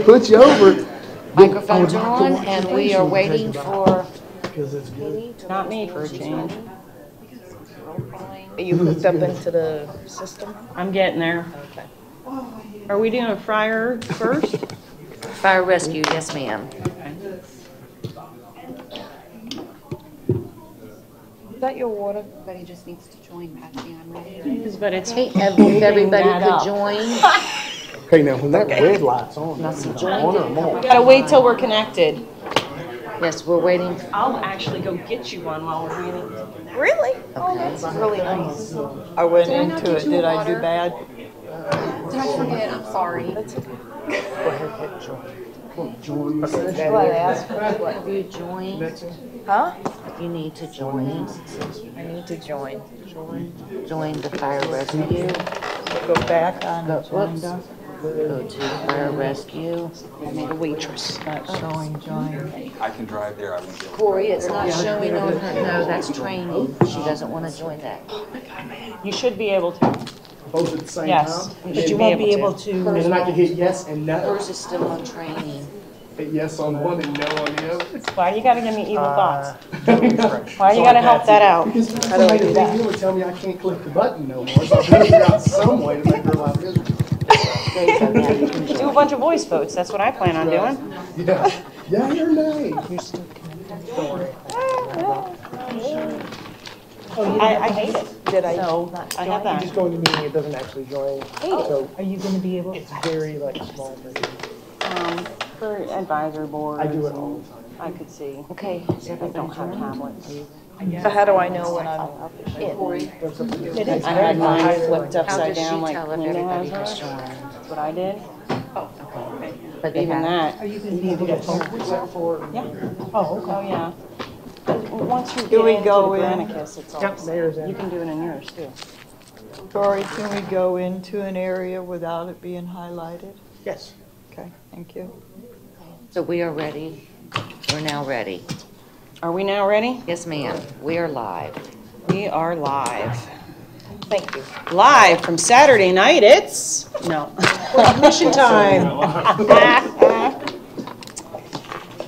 Put you over. Microphones are on, and we are waiting for Katie. Not me for a change. Are you hooked up into the system? I'm getting there. Okay. Are we doing a fryer first? Fire rescue, yes, ma'am. Is that your water? Everybody just needs to join, Patsy. I'm ready. But it's Hey, if everybody that could up. join. Okay, now when that red light's on, one or more. Gotta wait till we're connected. Yes, we're waiting. I'll actually go get you one while we're waiting. Really? Oh, that's really nice. I went into it. Did I do bad? Did I forget? I'm sorry. Go ahead, hit join. Have you joined? Huh? You need to join. I need to join. Join the fire rescue. Go back on Go, agenda. Go to fire rescue. I made a waitress. Not showing join. I can drive there. I won't be able to. Corey, it's not showing on her. No, that's training. She doesn't want to join that. You should be able to. Both at the same Yes. time? You But should you won't be able to. And then I can hit yes and no. Hers is still on training. Hit yes on one and no on the other. Why you gotta give me evil thoughts? Why you gotta help that out? Because somebody at the big deal would tell me I can't click the button no more, so I'm trying to figure out some way to make her life miserable. There you go, now you can Do a join. bunch of voice votes. That's what I plan on doing. Yeah, yay or nay? I hate it. Did I? So I have that. Just going to meeting, it doesn't actually join, so Are you gonna be able? it's very like small for you. For advisory boards. I do it all the time. I could see. Okay, is I everybody don't have joined? tablets. So how do I know when I'm in? I had mine flipped How upside does she down like tell if Linda everybody has has hers? joined? That's what I did. But they Even have. that. You can be able to. Yeah. Oh, okay. Oh, yeah. Once you Do get we into go the in? Granicus, it's all. Yep, there's You that. can do it in yours too. Cory, can we go into an area without it being highlighted? Yes. Okay, thank you. So we are ready. We're now ready. Are we now ready? Yes, ma'am. We are live. We are live. Thank you. Live from Saturday night, it's, no, mission time.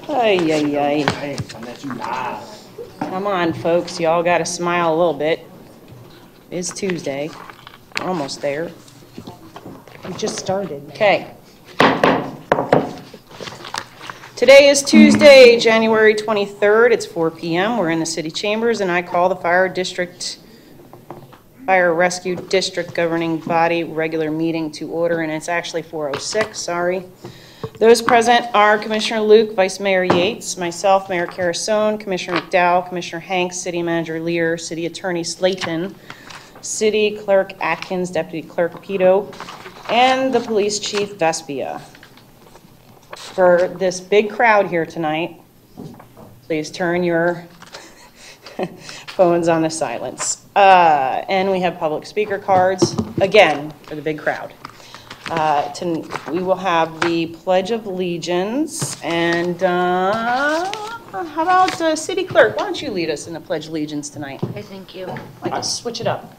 Ay, ay, ay. Hey, I met you live. Come on, folks, y'all gotta smile a little bit. It's Tuesday, we're almost there. We just started. Okay. Today is Tuesday, January 23rd. It's 4 p.m. We're in the city chambers, and I call the Fire Rescue District Governing Body regular meeting to order, and it's actually 4:06, sorry. Those present are Commissioner Luke, Vice Mayor Yates, myself, Mayor Carasone, Commissioner McDowell, Commissioner Hanks, City Manager Lear, City Attorney Slayton, City Clerk Atkins, Deputy Clerk Pito, and the Police Chief Vespia. For this big crowd here tonight, please turn your phones on to silence. And we have public speaker cards, again, for the big crowd. We will have the Pledge of Allegiance, and how about City Clerk? Why don't you lead us in the Pledge of Allegiance tonight? Okay, thank you. Like, switch it up.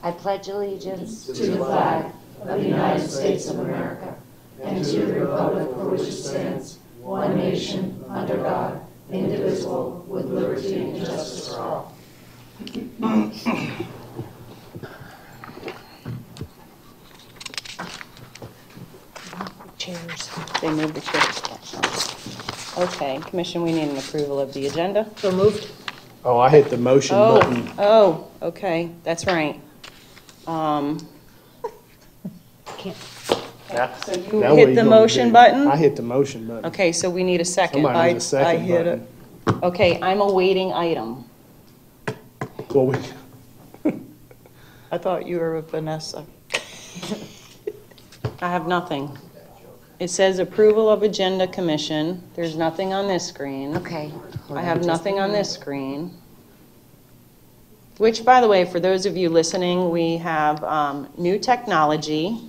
I pledge allegiance to the flag of the United States of America and to the republic for which it stands, one nation, under God, indivisible, with liberty and justice for all. Chairs. They moved the chairs. Okay, Commission, we need an approval of the agenda. So moved? Oh, I hit the motion button. Oh, okay, that's right. Who Now what are hit you the gonna motion do? button? I hit the motion button. Okay, so we need a second. Somebody needs a second I hit button. Okay, I'm awaiting item. Well, I thought you were with Vanessa. I have nothing. It says approval of agenda commission. There's nothing on this screen. Okay. hold I on have just nothing a on minute. this screen. Which, by the way, for those of you listening, we have new technology.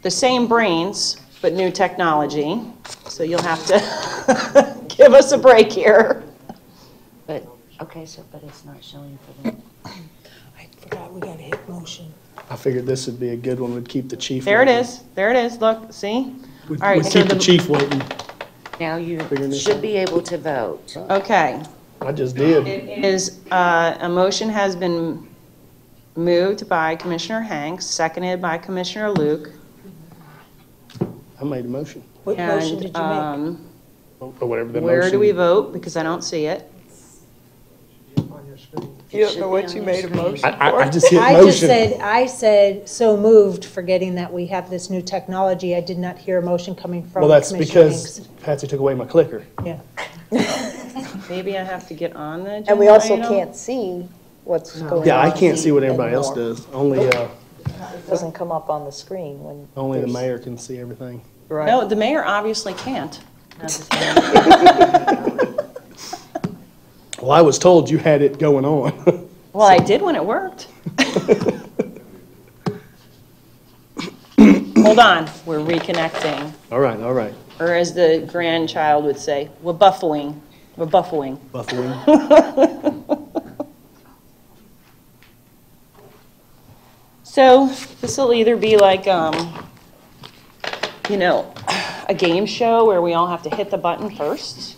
The same brains, but new technology. So you'll have to give us a break here. But, okay, so, but it's not showing for them. I forgot we gotta hit motion. I figured this would be a good one, would keep the chief. There it waiting. is, there it is, look, see? Would All right, would so keep the chief waiting. Now you Figuring this should out. be able to vote. Okay. I just did. It is, a motion has been moved by Commissioner Hanks, seconded by Commissioner Luke. I made a motion, What motion And, did you make? or whatever the motion. where do we vote? Because I don't see it. You don't should know be what on you your made a screen. motion I for? just hit I just motion. I said, so moved, forgetting that we have this new technology. I did not hear a motion coming from Well, that's Commissioner because Hanks. Patsy took away my clicker. Yeah. Maybe I have to get on the agenda And we also item? can't see what's going on. Yeah, I can't see what everybody else anymore. does. Only, It doesn't come up on the screen when. only the there's- mayor can see everything. Right. No, the mayor obviously can't. Well, I was told you had it going on. Well, I did when it worked. Hold on, we're reconnecting. All right, all right. Or as the grandchild would say, we're buffering. We're buffering. Buffalo. So this will either be like, you know, a game show where we all have to hit the button first.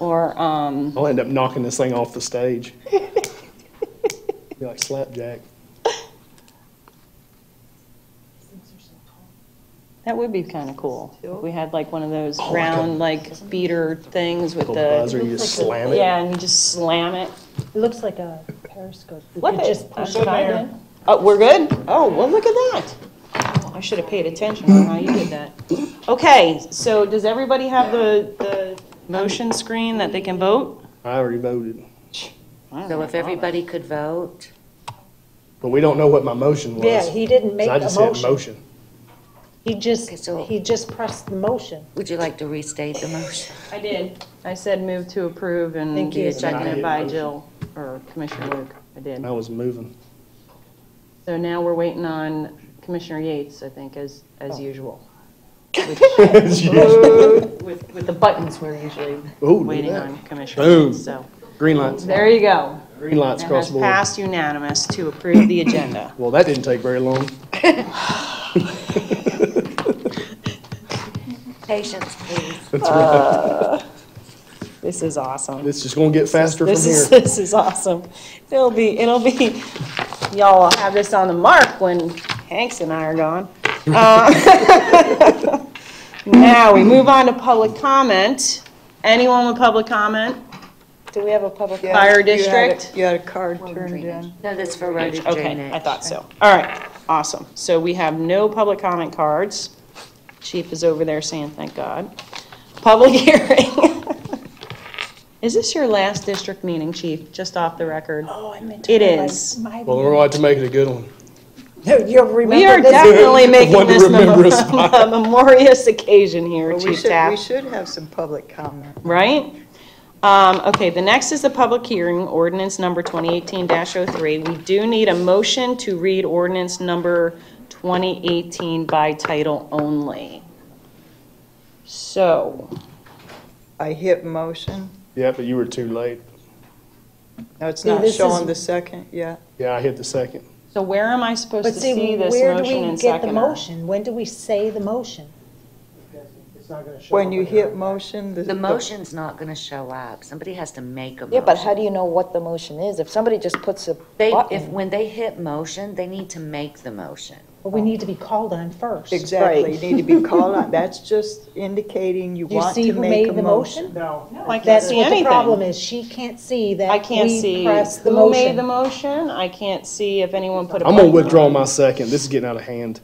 Or, I'll end up knocking this thing off the stage. Be like Slapjack. that would be kind of cool. If we had like one of those round, like beater things with Little buzzer, you the, just slam it. yeah, and you just slam it. It looks like a periscope. We What could the- just push That's what I it. did. Oh, we're good? Oh, well, look at that. Oh, I should have paid attention on how you did that. Okay, so does everybody have the motion screen that they can vote? I already voted. So if everybody could vote, But we don't know what my motion was. Yeah, he didn't make So I a just hit motion. motion. Okay, so- He just pressed the motion. would you like to restate the motion? I did. I said move to approve and Thank you. seconded by Jill, or Commissioner Luke. I did. I was moving. So now we're waiting on Commissioner Yates, I think, as usual. With the buttons, we're usually Ooh, look at waiting that. on Commissioner Boom. Yates, so. Green lights. There you go. Green lights It across has the board. passed unanimous to approve the agenda. Well, that didn't take very long. Patience, please. That's right. This is awesome. It's just gonna get faster from here. This is awesome. It'll be, y'all will have this on the mark when Hanks and I are gone. Now, we move on to public comment. Anyone with public comment? Do we have a public? Yeah, Fire you had a- district? You had a card turned in. No, that's for road Okay, drainage. I thought so. All right, awesome. So we have no public comment cards. Chief is over there saying, thank God. Public hearing. Is this your last district meeting, Chief? Just off the record? Oh, I meant to. It highlight is. my- Well, we're going to make it a good one. You'll remember We are this. definitely making One to this remember a spot. a memorious occasion here, Well, Chief Tapp. we should have some public comment. Right? Okay, the next is the public hearing, ordinance number 2018-03. We do need a motion to read ordinance number 2018 by title only. So, I hit motion. Yeah, but you were too late. No, it's See, not this is- showing the second yet. Yeah, I hit the second. so where am I supposed But to see, see this where do motion we and get the seconder? motion? When do we say the motion? When you hit motion, The motion's not gonna show up. Somebody has to make a motion. Yeah, but how do you know what the motion is? If somebody just puts a button. When they hit motion, they need to make the motion. Well, we need to be called on first. Exactly, Right. you need to be called on. That's just indicating you Do you want see to who make made a the motion. motion? No. No, I can't That's see what the anything. problem is. She can't see that I can't we see pressed the who made the motion. motion. I can't see if anyone put a I'm going button to withdraw on. my second. This is getting out of hand.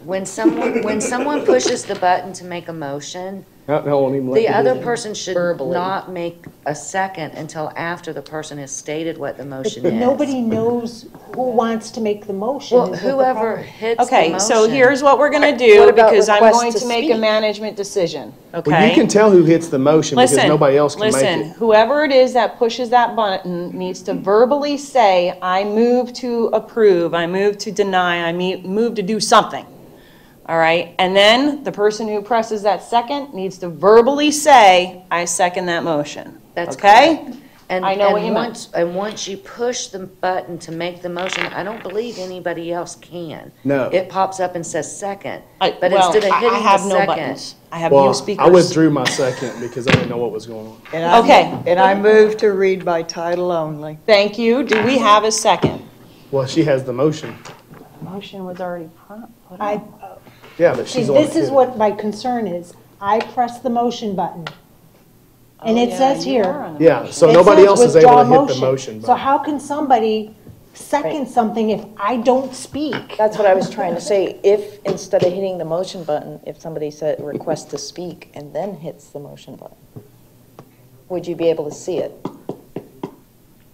When someone pushes the button to make a motion, I won't even let the you do other it. person should Verbally. not make a second until after the person has stated what the motion But is. nobody knows who wants to make the motion. Well, is what the whoever problem- hits the Okay, motion. so here's what we're gonna What do, about because I'm request going to to make a speak? management decision, okay? Well, you can tell who hits the motion because Listen, nobody else can make listen, it. whoever it is that pushes that button needs to verbally say, I move to approve, I move to deny, move to do something. All right, and then the person who presses that second needs to verbally say, I second that motion. That's okay? I know what you meant. Once you push the button to make the motion, I don't believe anybody else can. No. It pops up and says second, I- but well, instead of I hitting the have no second. buttons. I have Well, you speakers. I withdrew my second because I didn't know what was going on. And I- Okay. And I move to read by title only. Thank you. Do we have a second? Well, she has the motion. Motion was already put I, Yeah, but see, she's the one this that is did it. what my concern is. I press the motion button. And it says here. Yeah, so it nobody says else is able withdraw to hit the motion So button. how can somebody second something if I don't speak? That's what I was trying to say. If, instead of hitting the motion button, if somebody said request to speak and then hits the motion button, would you be able to see it?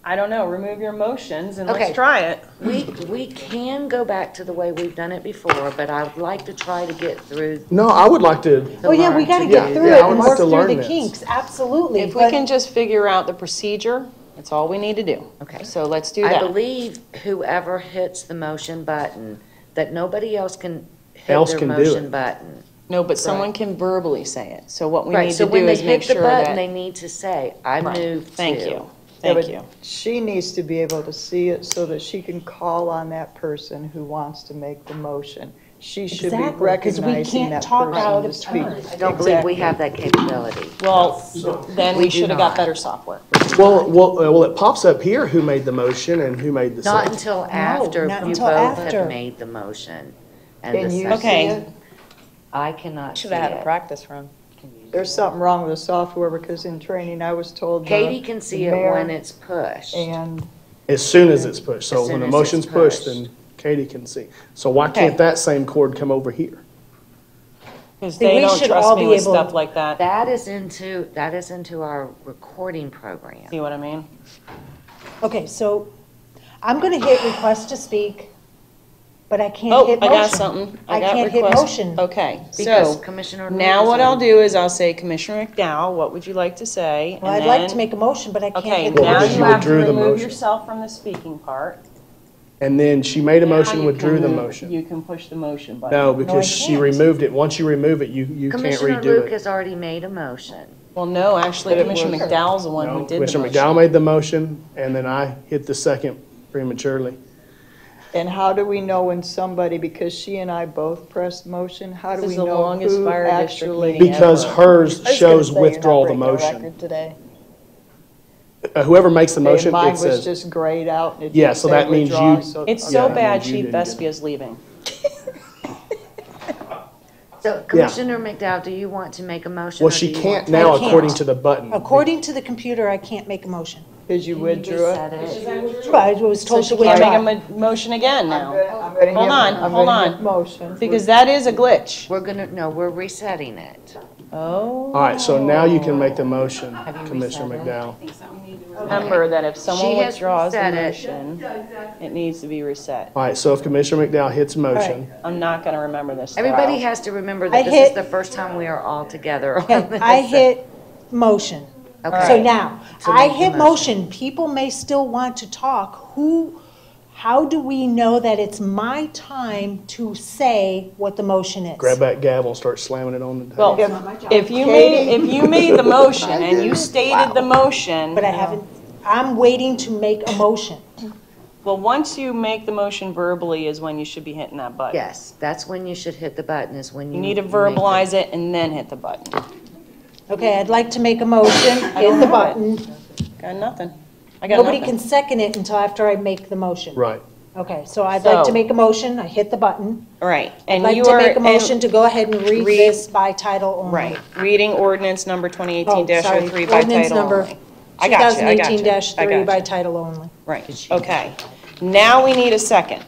I don't know. Remove your motions and Okay. let's try it. We can go back to the way we've done it before, but I would like to try to get through No, I would like to, the Oh, yeah, we learn gotta to get do through yeah, it I would and like work to through learn the this. kinks, absolutely. If we but- can just figure out the procedure, that's all we need to do. Okay. So let's do I that. believe whoever hits the motion button, that nobody else can hit Else their can do motion it. button. No, but someone can verbally say it. So what we Right, need so to when do they is make hit the sure button, they that. need to say, I Right. move to. Thank you. Yeah, Thank but you. She needs to be able to see it so that she can call on that person who wants to make the motion. She should be Exactly, 'cause we recognizing can't that talk out person to of speak. turn. I don't believe we have that capability. Well, then we We do should have got not. better software. well, it pops up here who made the motion and who made the Not second. until after not you until both after. have made the motion. And Can the you second. see Okay. it? I cannot see Should have had a it. practice run. There's something wrong with the software because in training I was told. the Katie can see it mayor when it's pushed. And As soon as it's pushed. As So soon when the as motion's it's pushed, pushed. then Katie can see. So why Okay. can't that same cord come over here? Because See, they we don't should trust all me be with able- stuff like that. That is into our recording program. See what I mean? Okay, so I'm gonna hit request to speak, but I can't Oh, hit I motion. got something. I got can't hit request. motion. Okay, Because so Commissioner now Lucas what I'll already- do is I'll say Commissioner McDowell, what would you like to say? Well, And I'd like to then- make a motion, but I can't Okay, hit the now because you you have to withdrew the remove motion. yourself from the speaking part. And then she made a Now motion, you withdrew the can- motion. You can push the motion button. No, because she can't. removed it. Once you remove it, you can't Commissioner redo Luke it. has already made a motion. Well, no, actually, But it Commissioner was- McDowell's the one who No, did the Commissioner motion. McDowell made the motion, and then I hit the second prematurely. And how do we know when somebody, because she and I both pressed motion, how do This we is the know longest who fire district actually? meeting Because ever. hers I was gonna shows say, you're not withdraw the breaking a motion. record today. Whoever makes the And motion, mine it was says, just grayed out and it Yeah, didn't so say that means withdraw, you- so- It's Yeah, so that bad, means you Chief didn't do it. Vespia's leaving. So Commissioner McDowell, do you want to make a motion? well, or she do you can't want now I can't. according to the button. According to the computer, I can't make a motion. Because you to withdrew reset it. it? Well, I was So told she to can't withdraw. make a motion again now, I'm gonna Hold hit- on, I'm hold gonna on. hit motion. because that is a glitch. We're resetting it. Oh. All right, so now you can make the motion, Have you Commissioner reset it? McDowell. Remember that if someone She has withdraws the reset it. motion, it needs to be reset. All right, so if Commissioner McDowell hits motion, I'm not gonna remember this. Everybody stuff. has to remember I that this is hit- the first time we are all together on Okay, this. I hit motion. Okay. So now, So I make the hit motion, people may still want to talk. How do we know that it's my time to say what the motion is? grab that gavel and start slamming it on the Well, table. if you made the motion and you stated the motion, But I haven't, I'm waiting to make a motion. well, once you make the motion verbally is when you should be hitting that button. Yes, that's when you should hit the button, is when you. You need to make verbalize it and then hit the button. Okay, I'd like to make a motion, hit the button. Got nothing. I got Nobody nothing. can second it until after I make the motion. Right. Okay, so I'd like to So- make a motion, I hit the button. All right, I'd and like you to are. make a and- motion to go ahead and read read- this by title only. Right, reading ordinance number 2018-03 by Ordinance title number only. I got you, I got you, I 2018-3 by got you. title only. Right, okay. Now we need a second.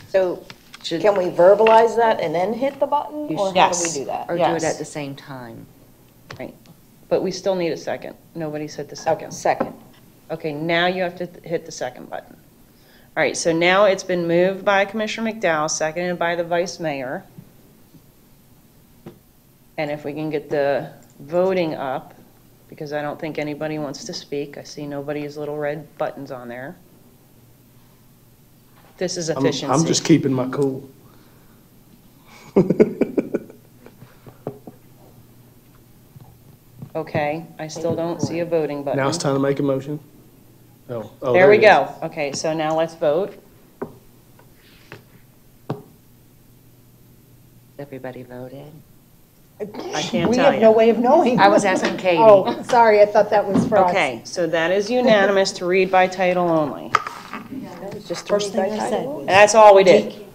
So Should- can we verbalize that and then hit the button? Or how do Yes. we do that? Or do it Yes. at the same time. Right, but we still need a second. Nobody's hit the Okay, second. second. Okay, now you have to hit the second button. All right, so now it's been moved by Commissioner McDowell, seconded by the Vice Mayor. And if we can get the voting up, because I don't think anybody wants to speak. I see nobody's little red buttons on there. This is efficiency. I'm just keeping my cool. Okay, I still don't see a voting button. Now it's time to make a motion. Oh, There we it is. go. Okay, so now let's vote. Everybody voted? I can't We tell have no you. way of knowing. I was asking Katie. Oh, sorry, I thought that was for us. Okay, so that is unanimous to read by title only. That was just First thing I said was. That's all we did.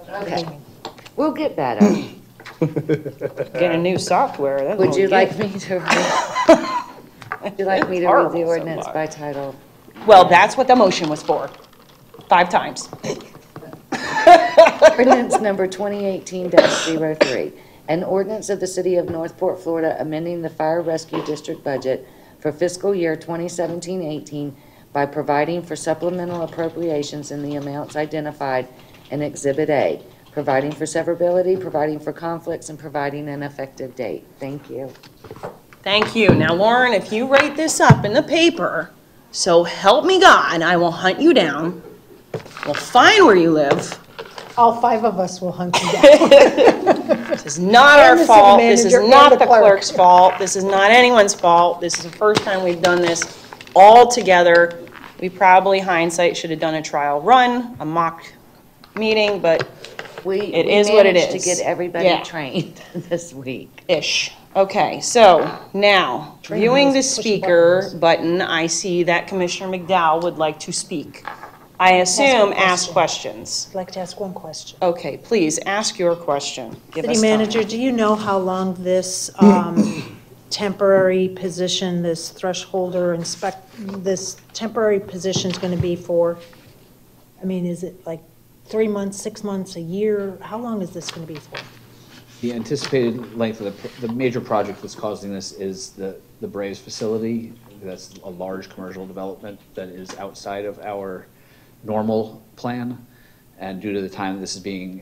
Okay. We'll get better. Get a new software. That's Would what you we like get. me to read? Would you like me to read Horrible the so ordinance far. by title? Well, that's what the motion was for. 5 times. Ordinance number 2018-03. An ordinance of the City of Northport, Florida, amending the Fire Rescue District budget for fiscal year 2017-18 by providing for supplemental appropriations in the amounts identified in Exhibit A, providing for severability, providing for conflicts, and providing an effective date. Thank you. Thank you. Now, Lauren, if you write this up in the paper, so help me God, I will hunt you down. We'll find where you live. All 5 of us will hunt you down. This is not And our the city fault. This is manager and not the the clerk. clerk's fault. This is not anyone's fault. This is the first time we've done this all together. We probably, hindsight, should have done a trial run, a mock meeting, but It is what it managed is. to get everybody Yeah. trained this week. ish. Okay, so now, viewing the those push speaker buttons. button, I see that Commissioner McDowell would like to speak. I assume ask question. questions. I'd like to ask one question. Okay, please, ask your question. Give City us time. manager, do you know how long this temporary position, this this temporary position is going to be for? I mean, is it like 3 months, 6 months, a year? How long is this going to be for? The anticipated length of the major project that's causing this is the Braves facility. That's a large commercial development that is outside of our normal plan. And due to the time this is being,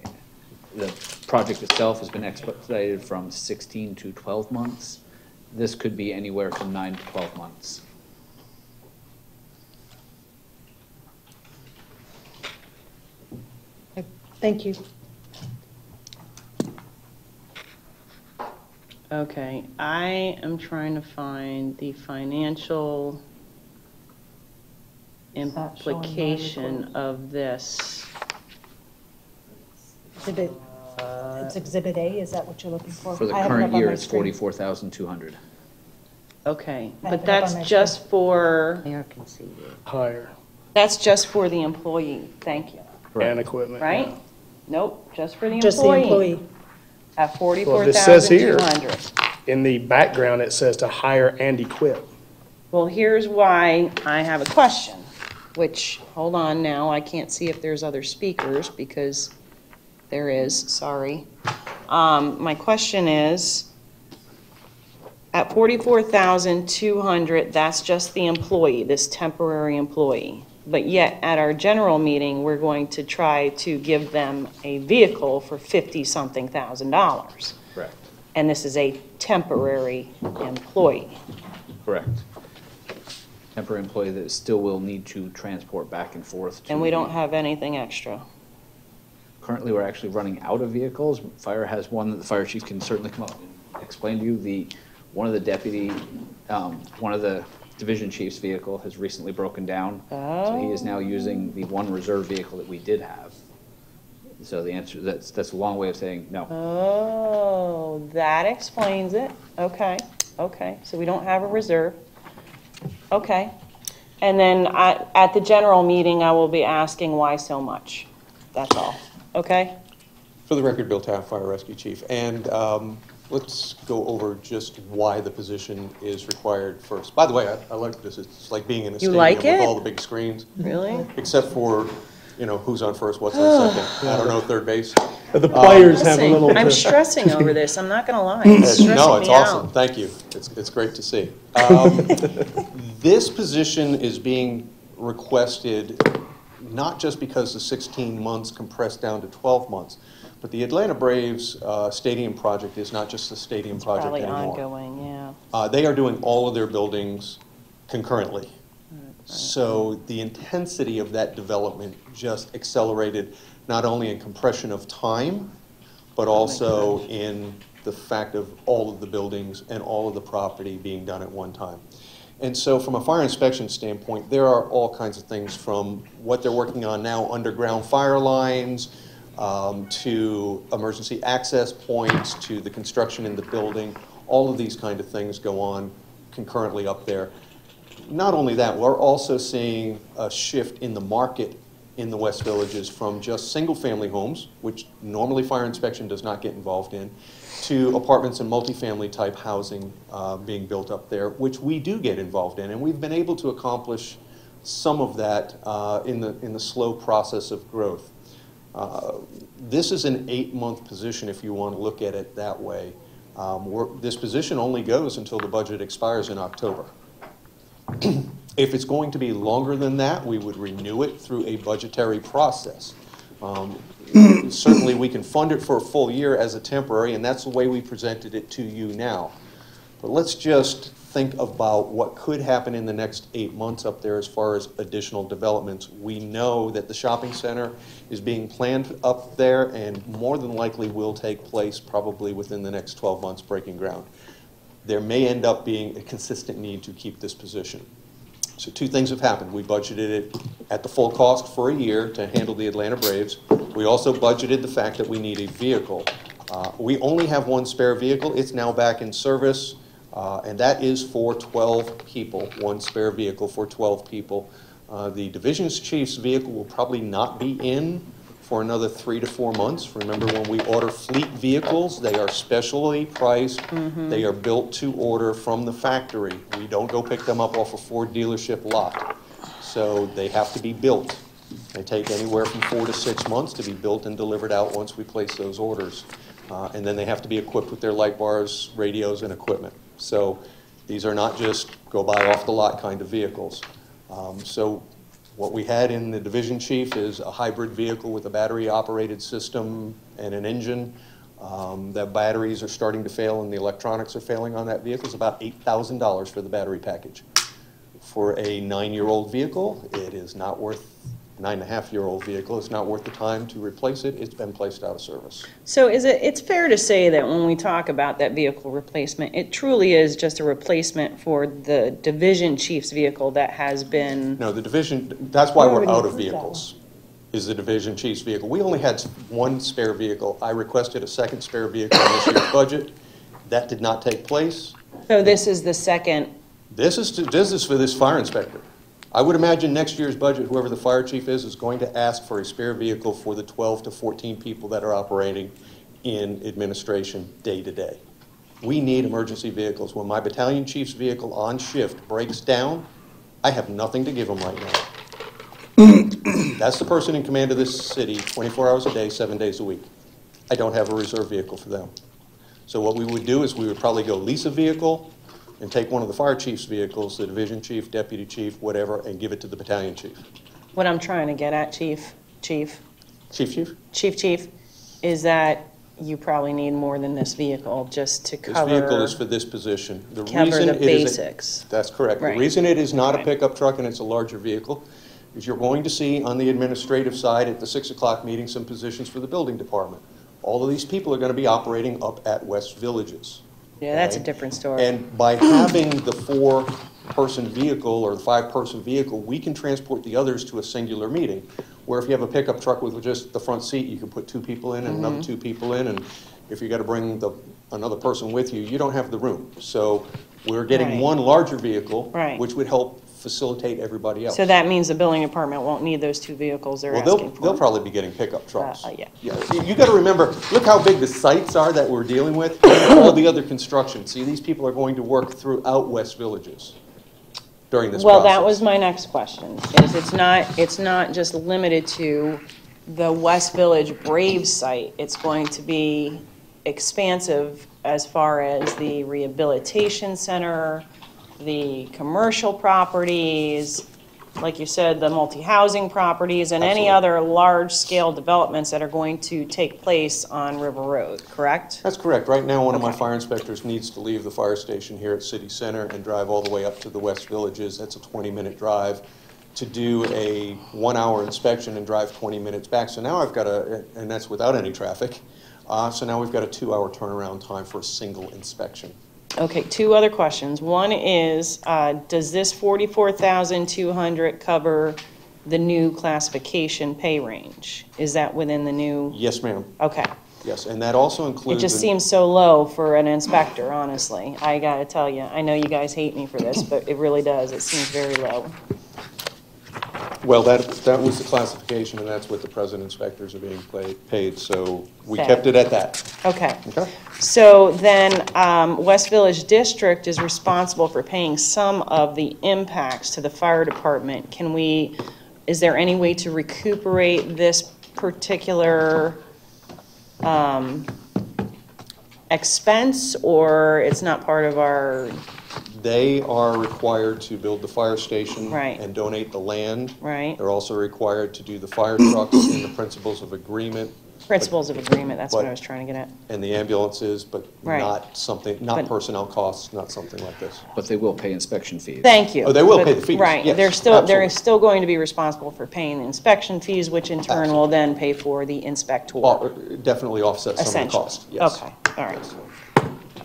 the project itself has been expedited from 16 to 12 months. This could be anywhere from 9 to 12 months. Thank you. Okay, I am trying to find the financial not showing on the implication of this. Exhibit, it's Exhibit A, is that what you're looking for? For the I have it current up on year, my it's screen. 44,200. Okay, I have but it up on that's my just for, Mayor can see you. Hire that's just for the employee, thank you, and equipment. right? Nope, just for the employee. Just the employee. At Well, this says here. 44,200. In the background, it says to hire and equip. Well, here's why I have a question, which, hold on now, I can't see if there's other speakers because there is, sorry. My question is, at 44,200, that's just the employee, this temporary employee. But yet, at our general meeting, we're going to try to give them a vehicle for $50-something thousand. Correct. And this is a temporary employee. Correct. Temporary employee that still will need to transport back and forth to. And we don't have anything extra. Currently, we're actually running out of vehicles. Fire has one that the fire chief can certainly come up and explain to you. One of the division chief's vehicle has recently broken down. So he is now using the one reserve vehicle that we did have. So the answer, that's a long way of saying no. Oh, that explains it. Okay, so we don't have a reserve. Okay. And then at the general meeting, I will be asking why so much. That's all. Okay? For the record, Bill Taft, Fire Rescue Chief. And let's go over just why the position is required first. By the way, I like this. It's like being in a You stadium like with it? all the big screens. Really? Except for, who's on first, what's on second. I don't know, third base. The players have a Listen, little. I'm stressing over this. I'm not gonna lie. It's stressing No, it's me awesome. out. Thank you. It's great to see. This position is being requested not just because the 16 months compressed down to 12 months, but the Atlanta Braves stadium project is not just a stadium project Probably anymore. ongoing, yeah. They are doing all of their buildings concurrently. So the intensity of that development just accelerated not only in compression of time, but also in the fact of all of the buildings and all of the property being done at one time. And so from a fire inspection standpoint, there are all kinds of things from what they're working on now, underground fire lines, to emergency access points, to the construction in the building. All of these kind of things go on concurrently up there. Not only that, we're also seeing a shift in the market in the West Villages from just single-family homes, which normally fire inspection does not get involved in, to apartments and multifamily type housing being built up there, which we do get involved in. And we've been able to accomplish some of that in the slow process of growth. This is an 8-month position if you want to look at it that way. This position only goes until the budget expires in October. If it's going to be longer than that, we would renew it through a budgetary process. Certainly we can fund it for a full year as a temporary, and that's the way we presented it to you now. But let's just think about what could happen in the next 8 months up there as far as additional developments. We know that the shopping center is being planned up there and more than likely will take place probably within the next 12 months breaking ground. There may end up being a consistent need to keep this position. So 2 things have happened. We budgeted it at the full cost for a year to handle the Atlanta Braves. We also budgeted the fact that we need a vehicle. We only have 1 spare vehicle. It's now back in service, and that is for 12 people, 1 spare vehicle for 12 people. The division's chief's vehicle will probably not be in for another 3 to 4 months. Remember, when we order fleet vehicles, they are specially priced. They are built to order from the factory. We don't go pick them up off a Ford dealership lot. So they have to be built. They take anywhere from 4 to 6 months to be built and delivered out once we place those orders. And then they have to be equipped with their light bars, radios, and equipment. So these are not just go buy off the lot kind of vehicles. So what we had in the division chief is a hybrid vehicle with a battery-operated system and an engine. The batteries are starting to fail and the electronics are failing on that vehicle. It's about $8,000 for the battery package. For a 9-year-old vehicle, it is not worth 9.5-year-old vehicle. It's not worth the time to replace it. It's been placed out of service. So it's fair to say that when we talk about that vehicle replacement, it truly is just a replacement for the division chief's vehicle that has been... No, the division, that's why we're out of approved that vehicles, is the division chief's vehicle. We only had 1 spare vehicle. I requested a 2nd spare vehicle in this year's budget. That did not take place. So this is the second... This is for this fire inspector. I would imagine next year's budget, whoever the fire chief is going to ask for a spare vehicle for the 12 to 14 people that are operating in administration day to day. We need emergency vehicles. When my battalion chief's vehicle on shift breaks down, I have nothing to give him right now. That's the person in command of this city 24 hours a day, 7 days a week. I don't have a reserve vehicle for them. So what we would do is we would probably go lease a vehicle and take one of the fire chief's vehicles, the division chief, deputy chief, whatever, and give it to the battalion chief. What I'm trying to get at, Chief, is that you probably need more than this vehicle just to cover... This vehicle is for this position. Cover the basics. That's correct. Right. The reason it is not Right. a pickup truck and it's a larger vehicle is you're going to see on the administrative side at the 6 o'clock meeting some positions for the building department. All of these people are going to be operating up at West Villages. Yeah, that's a Okay? different story. And by having the 4-person vehicle or the 5-person vehicle, we can transport the others to a singular meeting. Where if you have a pickup truck with just the front seat, you can put 2 people in and another 2 people in, and if you got to bring another person with you, you don't have the room. So we're getting Right. 1 larger vehicle, Right. which would help facilitate everybody else. So that means the building department won't need those 2 vehicles they're Well, asking for. they'll probably be getting pickup trucks. Yeah. Yeah, you got to remember, look how big the sites are that we're dealing with, and all the other construction. See, these people are going to work throughout West Villages during this Well, process. that was my next question, is it's not just limited to the West Village Braves site. It's going to be expansive as far as the rehabilitation center, the commercial properties, like you said, the multi-housing properties, and any Absolutely. other large-scale developments that are going to take place on River Road, correct? That's correct. Right now, one of my Okay. fire inspectors needs to leave the fire station here at City Center and drive all the way up to the West Villages. That's a 20-minute drive to do a 1-hour inspection and drive 20 minutes back. So now I've got and that's without any traffic. So now we've got a 2-hour turnaround time for a single inspection. Okay, two other questions. One is, does this 44,200 cover the new classification pay range? Is that within the new? Yes, ma'am. Okay. Yes, and that also It includes... just the- seems so low for an inspector, honestly. I gotta tell you, I know you guys hate me for this, but it really does. It seems very low. Well, that was the classification, and that's what the present inspectors are being paid, so we Sad. kept it at that. Okay. Okay? So then, West Village District is responsible for paying some of the impacts to the fire department. Is there any way to recuperate this particular expense, or it's not part of our, They are required to build the fire station Right. and donate the land. right? They're also required to do the fire trucks in the principles of agreement Principles of agreement, that's what I but- was trying to get at. and the ambulances, but Right. not But- personnel costs, not something like this. But they will pay inspection fees. Thank you. Oh, they will But- pay the fees, Right, yes, they're absolutely. still going to be responsible for paying the inspection fees, which in turn will then pay for the inspector. Definitely offset some of the Essentially. cost, yes. Okay, all right.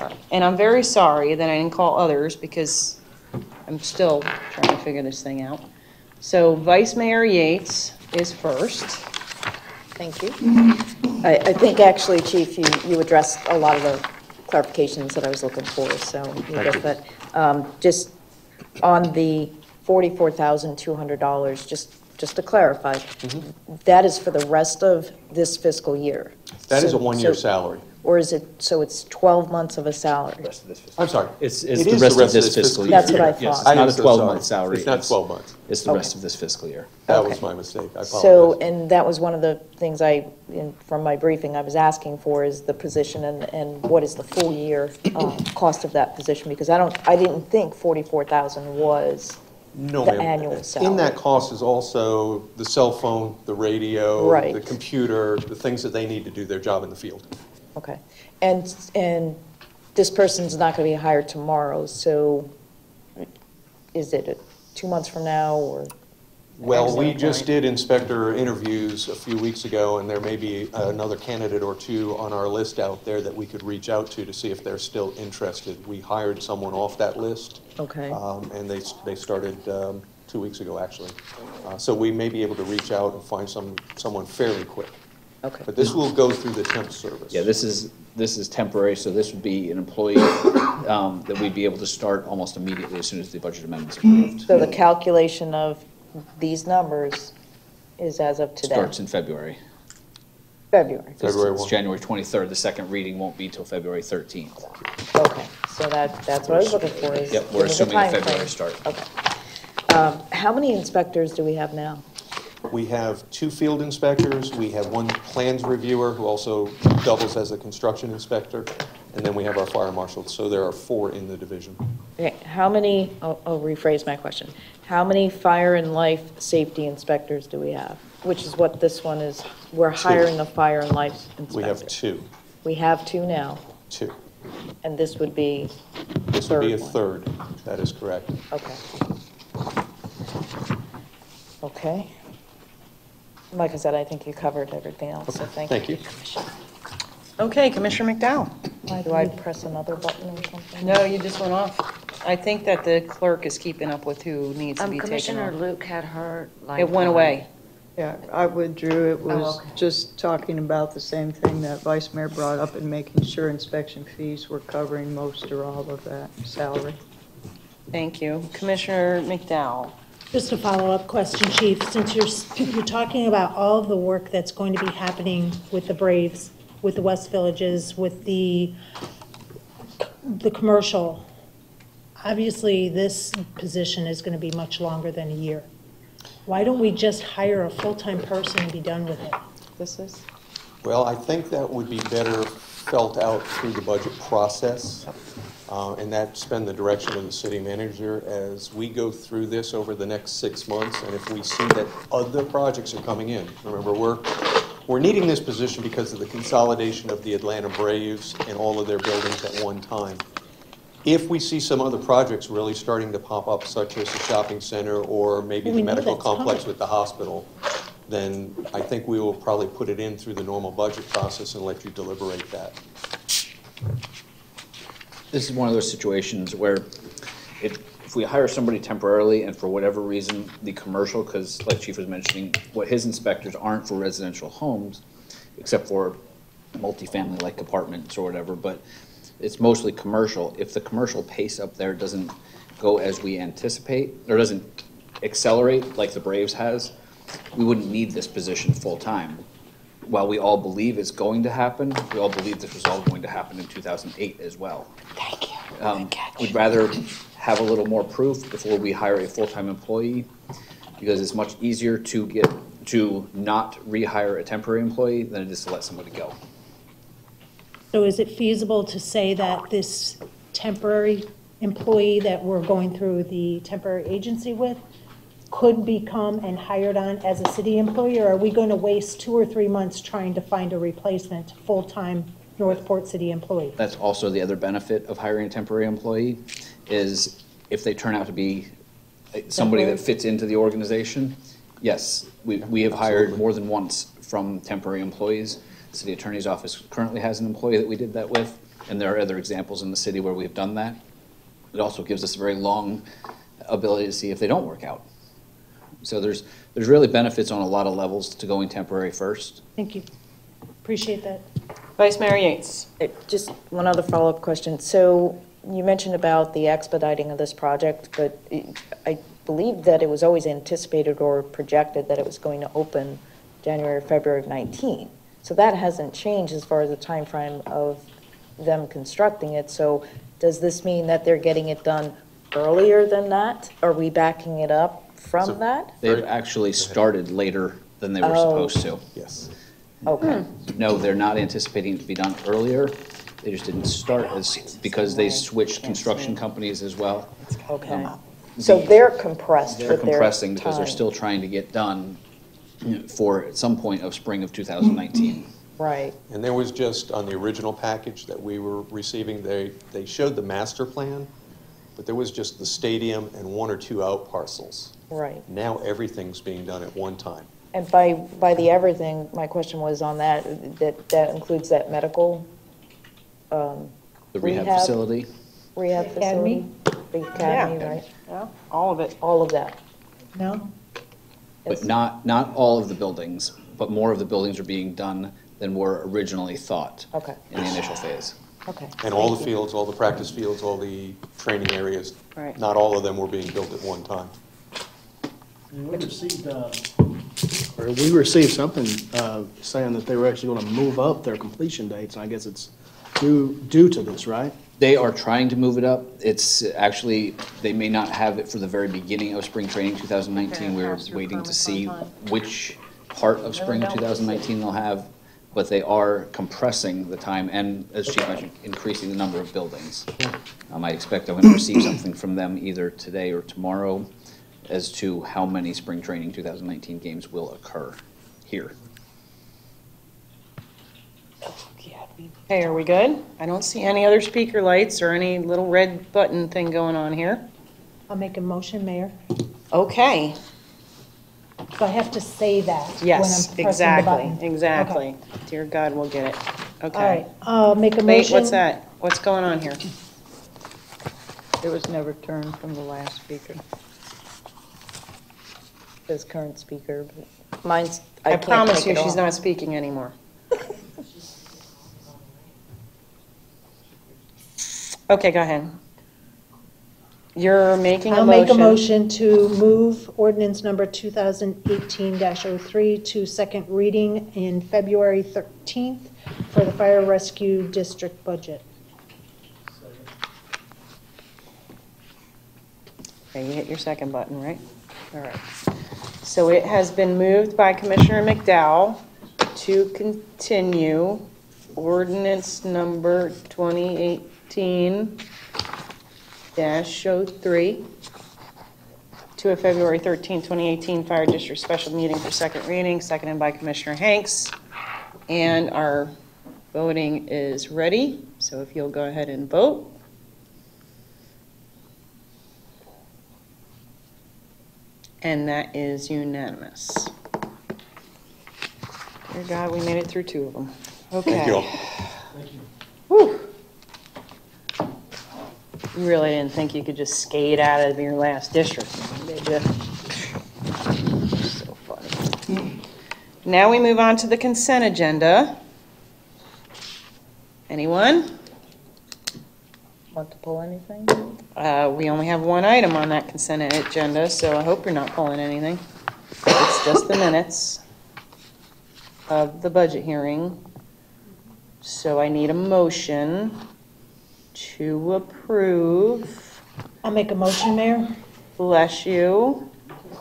All right. And I'm very sorry that I didn't call others, because I'm still trying to figure this thing out. So Vice Mayor Yates is first. Thank you. I think actually, Chief, you addressed a lot of the clarifications that I was looking for, so you Thank did you. that. Just on the $44,200, just to clarify, that is for the rest of this fiscal year? That is a So- one-year so- salary. Or is it, so it's 12 months of a salary? Rest of this fiscal- I'm sorry. It's It the is rest of this fiscal year. That's what I Yes, thought. it's I not am a so 12-month sorry. salary. It's not 12 months. It's the Okay. rest of this fiscal year. That Okay. was my mistake. I apologize. So, and that was one of the things from my briefing, I was asking for is the position and what is the full year cost of that position? Because I didn't think 44,000 was, No, the ma'am. annual salary. In that cost is also the cell phone, the radio, Right. the computer, the things that they need to do their job in the field. okay. And this person's not going to be hired tomorrow, so is it 2 months from now or? Well, we Excellent just point. did inspector interviews a few weeks ago, and there may be another candidate or two on our list out there that we could reach out to see if they're still interested. We hired someone off that list. Okay. And they started 2 weeks ago, actually. So we may be able to reach out and find someone fairly quick. Okay. But this will go through the temp service. Yeah, this is temporary, so this would be an employee that we'd be able to start almost immediately as soon as the budget amendment's approved. So the calculation of these numbers is as of today? Starts in February. February. February It's 1. January 23rd. The second reading won't be till February 13th. Okay, so that's what I was looking for is. Yep, we're give me the assuming a time February frame. start. Okay. How many inspectors do we have now? We have 2 field inspectors, we have 1 plans reviewer who also doubles as a construction inspector, and then we have our fire marshal, so there are 4 in the division. Okay, how many, I'll rephrase my question. How many fire and life safety inspectors do we have? Which is what this one is, we're hiring a fire and life inspector. We have 2. We have 2 now, 2. and this would be This would be a third one. third, that is correct. Okay. Okay. Like I said, I think you covered everything else, so thank you. Thank you. Okay, Commissioner McDowell? Do I press another button or something? No, you just went off. I think that the clerk is keeping up with who needs to be taken Commissioner off. Luke had her line. It went away. Yeah, I withdrew. It was okay. just talking about the same thing that Vice Mayor brought up and making sure inspection fees were covering most or all of that salary. Thank you. Commissioner McDowell? Just a follow-up question, Chief, since you're talking about all of the work that's going to be happening with the Braves, with the West Villages, with the commercial, obviously this position is going to be much longer than a year. Why don't we just hire a full-time person and be done with it? This is? Well, I think that would be better felt out through the budget process, and that's been the direction of the city manager as we go through this over the next 6 months, and if we see that other projects are coming in. Remember, we're needing this position because of the consolidation of the Atlanta Braves and all of their buildings at one time. If we see some other projects really starting to pop up, such as a shopping center or maybe Well, we the know medical that's complex coming. with the hospital, then I think we will probably put it in through the normal budget process and let you deliberate that. This is one of those situations where if we hire somebody temporarily and for whatever reason, the commercial, because like Chief was mentioning, what his inspectors aren't for residential homes, except for multifamily like apartments or whatever, but it's mostly commercial. If the commercial pace up there doesn't go as we anticipate, or doesn't accelerate like the Braves has, we wouldn't need this position full-time. While we all believe it's going to happen, we all believe this was all going to happen in 2008 as well. Thank you. We'd rather have a little more proof before we hire a full-time employee, because it's much easier to not rehire a temporary employee than it is to let somebody go. So is it feasible to say that this temporary employee that we're going through the temporary agency with could become and hired on as a city employee, or are we going to waste 2 or 3 months trying to find a replacement full-time Northport City employee? That's also the other benefit of hiring a temporary employee, is if they turn out to be somebody that fits into the organization. Yes, we have hired more than once from temporary employees. The city attorney's office currently has an employee that we did that with, and there are other examples in the city where we've done that. It also gives us a very long ability to see if they don't work out. So there's really benefits on a lot of levels to going temporary first. Thank you. Appreciate that. Vice Mayor Yates. Just one other follow-up question. So you mentioned about the expediting of this project, but I believe that it was always anticipated or projected that it was going to open January or February of 19. So that hasn't changed as far as the time frame of them constructing it. So does this mean that they're getting it done earlier than that? Are we backing it up from that? They've actually started later than they were supposed to. Yes. Okay. No, they're not anticipating it to be done earlier. They just didn't start because they switched construction companies as well. Okay. So they're compressed They're with their compressing because they're time. still trying to get done for at some point of spring of 2019. Right. And there was just, on the original package that we were receiving, they showed the master plan, but there was just the stadium and 1 or 2 out parcels. Right. Now everything's being done at one time. And by the everything, my question was on that includes that medical The rehab facility. rehab facility? The academy, Yeah. right? Yeah, all of it. All of that. No? But not all of the buildings, but more of the buildings are being done than were originally thought Okay. in the initial phase. Okay. And all Thank the you. fields, all the practice fields, all the training areas, Right. not all of them were being built at one time. We received something saying that they were actually going to move up their completion dates, and I guess it's due to this, right? They are trying to move it up. It's actually, they may not have it for the very beginning of spring training 2019. We're waiting to see which part of spring of 2019 they'll have, but they are compressing the time and, as Chief mentioned, increasing the number of buildings. I expect I'm going to receive something from them either today or tomorrow as to how many spring training 2019 games will occur here. Hey, are we good? I don't see any other speaker lights or any little red button thing going on here. I'll make a motion, Mayor. Okay, So I have to say that when I'm yes, pressing the exactly, button. exactly. Okay. Dear God, we'll get it. All Okay. right, I'll make a Wait, motion. what's that? What's going on here? It was never turned from the last speaker. This current speaker, but mine's, I can't promise take you, it she's off. not speaking anymore. Okay, go ahead. You're making a I'll motion. make a motion to move ordinance number 2018-03 to second reading in February 13th for the fire rescue district budget. Okay, you hit your second button, right? All right. So it has been moved by Commissioner McDowell to continue ordinance number 2018-03 to a February 13, 2018 Fire District Special Meeting for second reading, seconded by Commissioner Hanks. And our voting is ready, so if you'll go ahead and vote. And that is unanimous. Dear God, we made it through 2 of them. Okay. Thank you all. Whew. You really didn't think you could just skate out of your last district, did you? So funny. Now we move on to the consent agenda. Anyone? Want to pull anything? We only have 1 item on that consent agenda, so I hope you're not pulling anything. It's just the minutes of the budget hearing. So I need a motion to approve. I'll make a motion, Mayor. Bless you.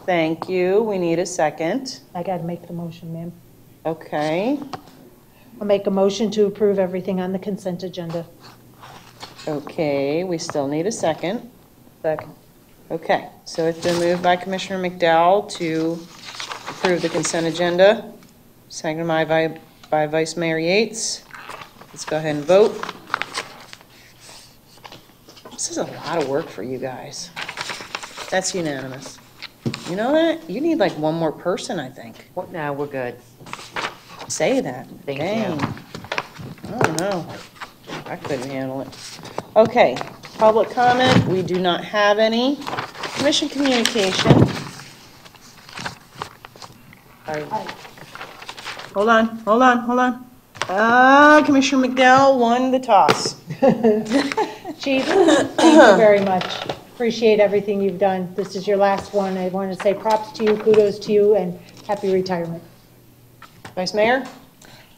Thank you. We need a second. I got to make the motion, ma'am. Okay. I'll make a motion to approve everything on the consent agenda. Okay, we still need a second. Second. Okay, so it's been moved by Commissioner McDowell to approve the consent agenda, seconded by Vice Mayor Yates. Let's go ahead and vote. This is a lot of work for you guys. That's unanimous. You know that? You need like 1 more person, I think. No, we're good. Say that. Thank Dang. you. I don't know. I couldn't handle it. Okay, public comment, we do not have any. Commission communication. Hold on. Commissioner McDowell won the toss. Chief, thank you very much. Appreciate everything you've done. This is your last one. I want to say props to you, kudos to you, and happy retirement. Vice Mayor?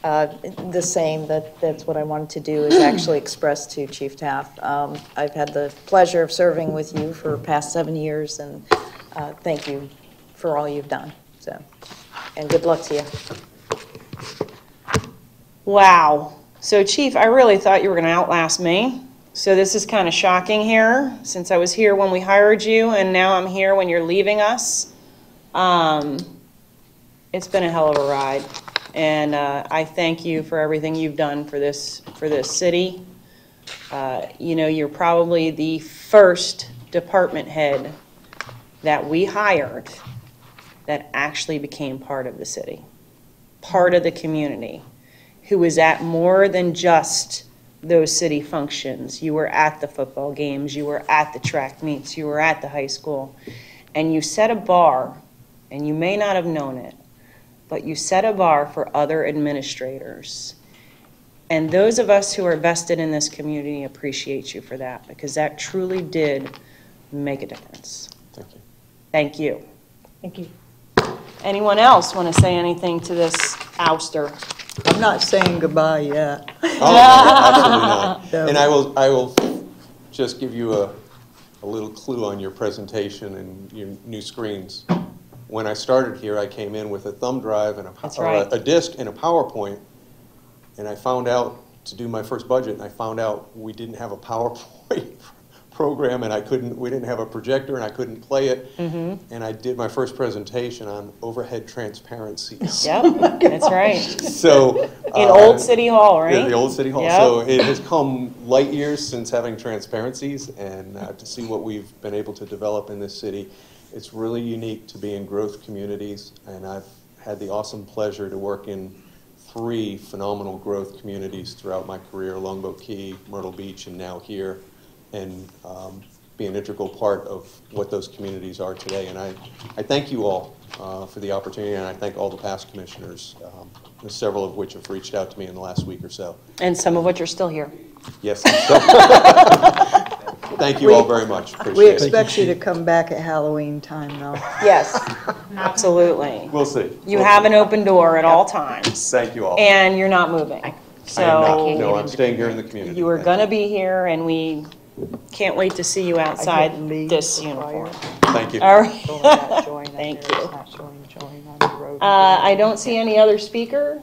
The same, that's what I wanted to do, is actually express to Chief Taft. I've had the pleasure of serving with you for the past 7 years, and thank you for all you've done. So, and good luck to you. Wow. So Chief, I really thought you were going to outlast me. So this is kind of shocking here, since I was here when we hired you, and now I'm here when you're leaving us. It's been a hell of a ride, and I thank you for everything you've done for this city. You know, you're probably the first department head that we hired that actually became part of the city, part of the community, who was at more than just those city functions. You were at the football games, you were at the track meets, you were at the high school, and you set a bar, and you may not have known it, but you set a bar for other administrators. And those of us who are vested in this community appreciate you for that, because that truly did make a difference. Thank you. Thank you. Thank you. Anyone else want to say anything to this ouster? I'm not saying goodbye yet. Oh, no, absolutely No. not. And I will just give you a little clue on your presentation and your new screens. When I started here, I came in with a thumb drive and That's right. a disk and a PowerPoint, and I found out to do my first budget, and I found out we didn't have a PowerPoint program, and we didn't have a projector, and I couldn't play it. And I did my first presentation on overhead transparencies. Yep, that's right. So In Old City Hall, right? Yeah, the old City Hall. Yep. So it has come light years since having transparencies, and to see what we've been able to develop in this city, it's really unique to be in growth communities, and I've had the awesome pleasure to work in 3 phenomenal growth communities throughout my career: Longboat Key, Myrtle Beach, and now here, and be an integral part of what those communities are today. And I thank you all for the opportunity, and I thank all the past commissioners, several of which have reached out to me in the last week or so. And some of which are still here. Yes. Thank you all very much. We Appreciate it. expect you to come back at Halloween time, though. Yes, absolutely. We'll see. You have an open door at all times, Thank you all. and you're not moving. I am not. So No, I'm staying here in the community. you are Thank going to be here, and we can't wait to see you outside couldn't leave this prior. uniform. Thank you. All right. Going that joint up Thank there, you. it's not showing join on the road. I don't see any other speaker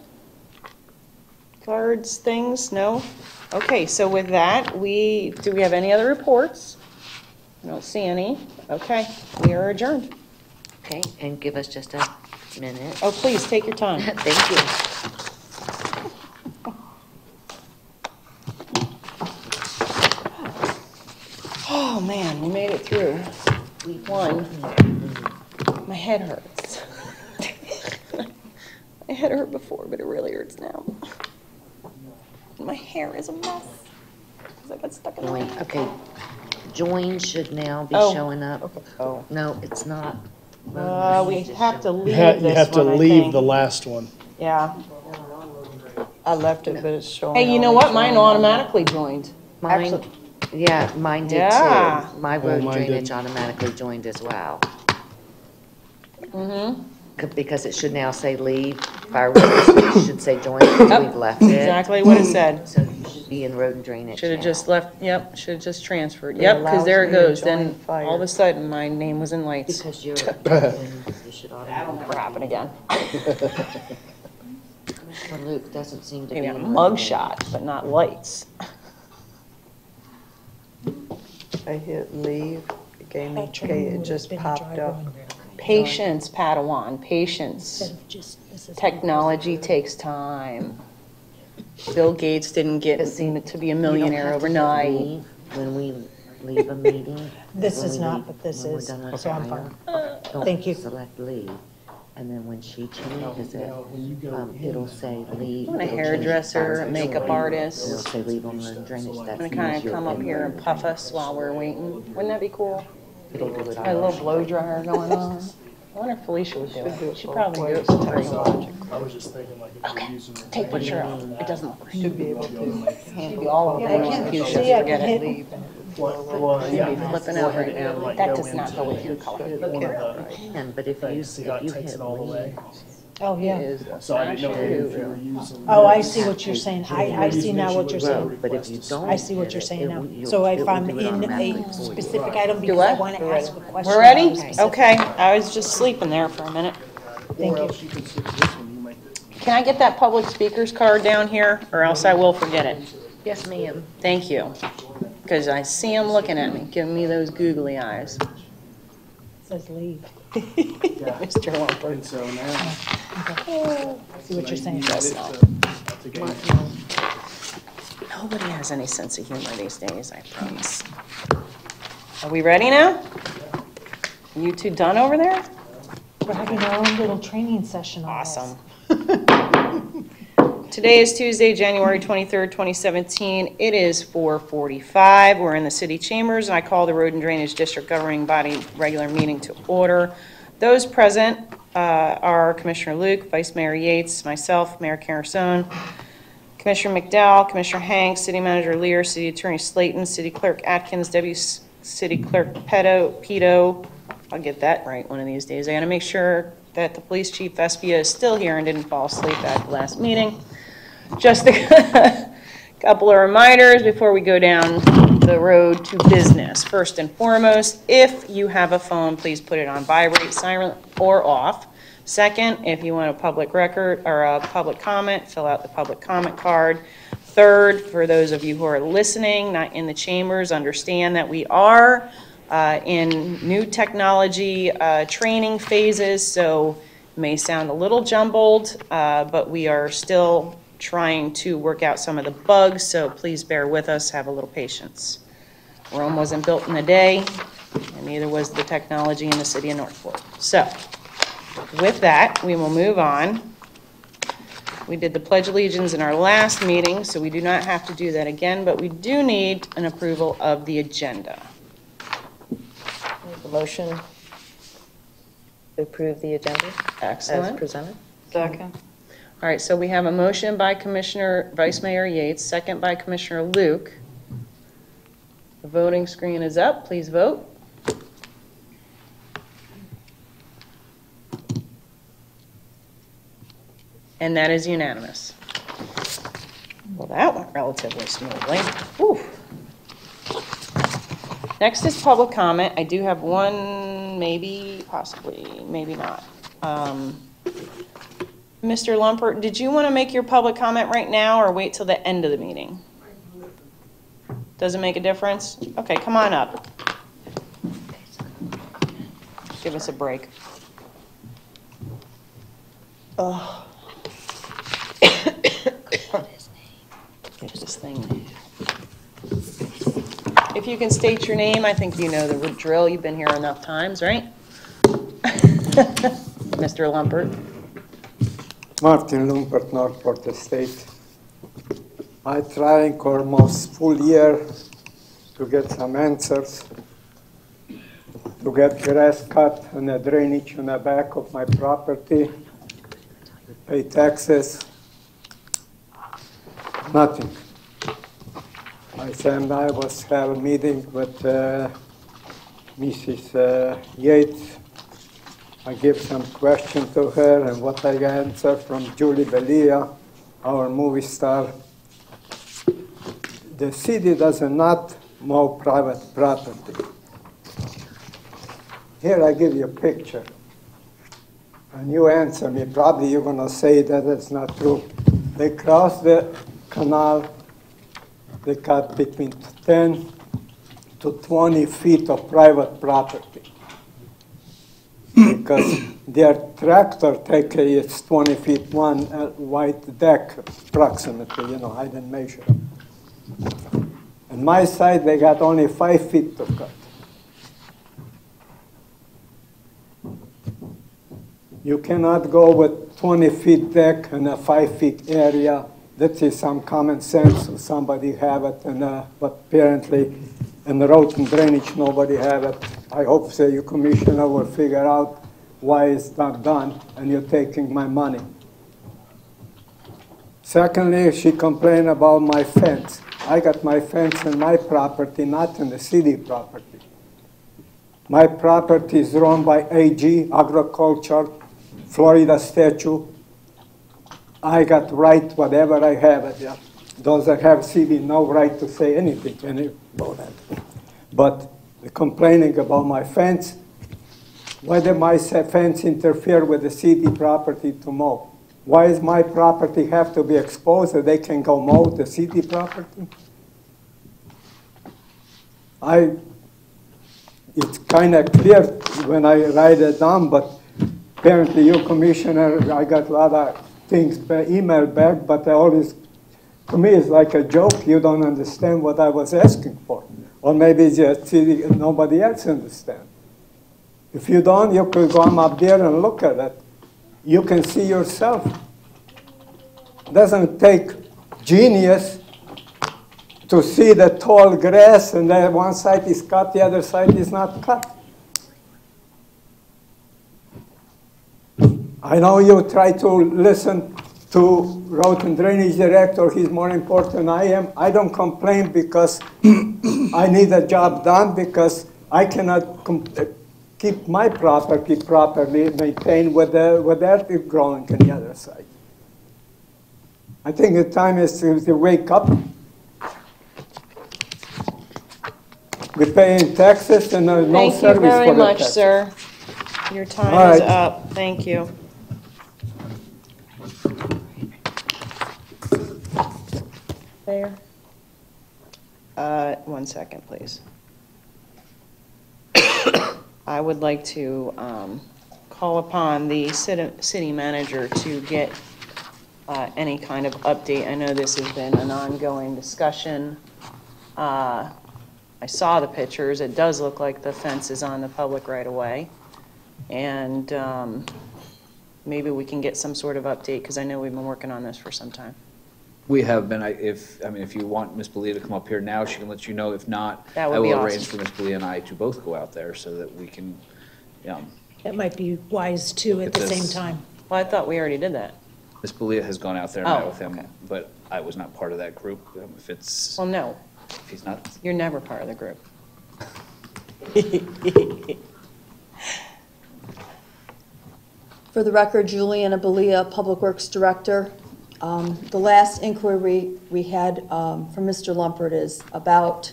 cards, things, no? Okay, so with that, do we have any other reports? I don't see any. Okay, we are adjourned. Okay, and give us just a minute. Oh, please, take your time. Thank you. Oh, man, we made it through. Week 1. My head hurts. My head hurt before, but it really hurts now. My hair is a mess. 'Cause I got stuck in the Join, okay. Join should now be Oh, showing up. okay. Oh. No, it's not. We have to leave You this have to one, I leave think. the last one. Yeah. I left it, but it's showing. Hey, you know only what? Mine showing- automatically joined. Mine, Actually- yeah, mine did Yeah. too. My road mine drainage didn't. automatically joined as well. Mm-hmm. Because it should now say leave, fire witness, it should say join, because we've left it. Exactly what it said. So you should be in road and drainage Should have now. just left, yep, should have just transferred. It Yep, because allows there it me to goes. Then join fire. all of a sudden, my name was in lights. Because you're, you should That'll automatically. never happen again. Commissioner Luke doesn't seem to be. Maybe a in mug road shot, but not lights. I hit leave, it gave me, it just popped up. Patience, Padawan, patience. Instead of just, this is. Technology takes time. Bill Gates didn't get to be a millionaire overnight. Leave when we leave a meeting. This when is we not, leave- but this when we're is, done with so I'm fire, fine. don't Thank you. Select leave, and then when she changes it, it'll say leave. I'm a it'll change hairdresser, fire a makeup control, artist. It'll say leave on road and drainage, I'm that gonna means kind of you're come up in here road and puff us while we're waiting. Wouldn't that be cool? It'll do it A little automatically. blow dryer going on. I wonder if Felicia would do it. She'd probably do it So, for free. I was just thinking like if you're using. Take picture of it. It doesn't look right. Should be able to Maybe all of Yeah, I them. can. You should See, I forget can it. hit- leave. And Well, You'd be flipping over and, down. like, That go does not into go with the- your color. one of the And, but if you, things, see how if it you takes hit it all the way. leave, Oh, yeah. Is So I didn't know if you were using. Oh, I see what you're saying. I see now what you're saying. road, but if you don't. I see what hit you're it, saying it now. will- you'll- So it if will I'm do it in automatically a for you. specific item, Do because what? I want to ask a question. We're ready? about a specific- Okay. I was just sleeping there for a minute. Thank Or you. else you can switch this one, you might. Can I get that public speakers card down here, or else I will forget it? Yes, ma'am. Thank you. Because I see them looking at me, giving me those googly eyes. Says leave. Mr. Lumper. And so now. See what you're saying. That's a game. Nobody has any sense of humor these days, I promise. Are we ready now? You two done over there? We're having our own little training session on this. Awesome. Today is Tuesday, January 23rd, 2017. It is 4:45. We're in the city chambers, and I call the Road and Drainage District Governing Body regular meeting to order. Those present are Commissioner Luke, Vice Mayor Yates, myself, Mayor Carusone, Commissioner McDowell, Commissioner Hanks, City Manager Lear, City Attorney Slayton, City Clerk Atkins, Deputy City Clerk Peto. I'll get that right one of these days. I gotta make sure that the Police Chief Vespia is still here and didn't fall asleep at the last meeting. Just a couple of reminders before we go down the road to business. First and foremost, if you have a phone, please put it on vibrate, silent, or off. Second, if you want a public record or a public comment, fill out the public comment card. Third, for those of you who are listening, not in the chambers, understand that we are in new technology training phases, so it may sound a little jumbled, but we are still trying to work out some of the bugs, so please bear with us, have a little patience. Rome wasn't built in a day, and neither was the technology in the city of Northport. So, with that, we will move on. We did the Pledge of Allegiance in our last meeting, so we do not have to do that again, but we do need an approval of the agenda. The motion to approve the agenda as Excellent. presented. Second. All right, so we have a motion by Vice Mayor Yates, second by Commissioner Luke. The voting screen is up. Please vote. And that is unanimous. Well, that went relatively smoothly. Whew. Next is public comment. I do have one, maybe, possibly, maybe not. Mr. Lumpert, did you want to make your public comment right now or wait till the end of the meeting? Does it make a difference? Okay, come on up. Give us a break. Oh. Get this thing. If you can state your name, I think you know the drill. You've been here enough times, right? Mr. Lumpert. Martin Lumpert, Northport Estate. I trying almost full year to get some answers, to get grass cut and a drainage in the back of my property, pay taxes, nothing. I was have a meeting with Mrs. Yates. I give some question to her, and what I answer from Julie Belia, our movie star. The city does not mow private property. Here I give you a picture, and you answer me. Probably you're going to say that it's not true. They cross the canal. They cut between 10 to 20 feet of private property. Because their tractor take it's 20 feet, one wide deck approximately, I didn't measure them. On my side, they got only 5 feet to cut. You cannot go with 20 feet deck and a 5 feet area. That is some common sense. Somebody have it, but apparently in the road and drainage, nobody have it. I hope so your commissioner will figure out why it's not done, and you're taking my money. Secondly, she complained about my fence. I got my fence in my property, not in the city property. My property is run by AG, Agriculture, Florida statute. I got right whatever I have it there. Those that have city no right to say anything about that. But the complaining about my fence, why did my fence interfere with the city property to mow? Why does my property have to be exposed so they can go mow the city property? It's kind of clear when I write it down, but apparently you, Commissioner, I got a lot of things by email back, but I always, to me, it's like a joke. You don't understand what I was asking for. Or maybe just nobody else understands. If you don't, you could go up there and look at it. You can see yourself. It doesn't take genius to see the tall grass and then one side is cut, the other side is not cut. I know you try to listen to road and drainage director. He's more important than I am. I don't complain because I need a job done because I cannot keep my property properly maintained with earth growing on the other side. I think the time is to wake up. We're paying taxes and no Thank service you very for the much, taxes. sir. Your time All is right. up. Thank you. There. 1 second, please. I would like to call upon the city manager to get any kind of update. I know this has been an ongoing discussion. I saw the pictures. It does look like the fence is on the public right of way. And maybe we can get some sort of update, because I know we've been working on this for some time. We have been, if you want Ms. Belia to come up here now, she can let you know. If not, That would I be will awesome. arrange for Ms. Belia and I to both go out there so that we can, That might be wise too at If the same this- time. Well, I thought we already did that. Ms. Belia has gone out there and met Oh, with him, okay. but I was not part of that group. Well, no, If he's not, you're never part of the group. For the record, Juliana Belia, Public Works Director. The last inquiry we had from Mr. Lumpert is about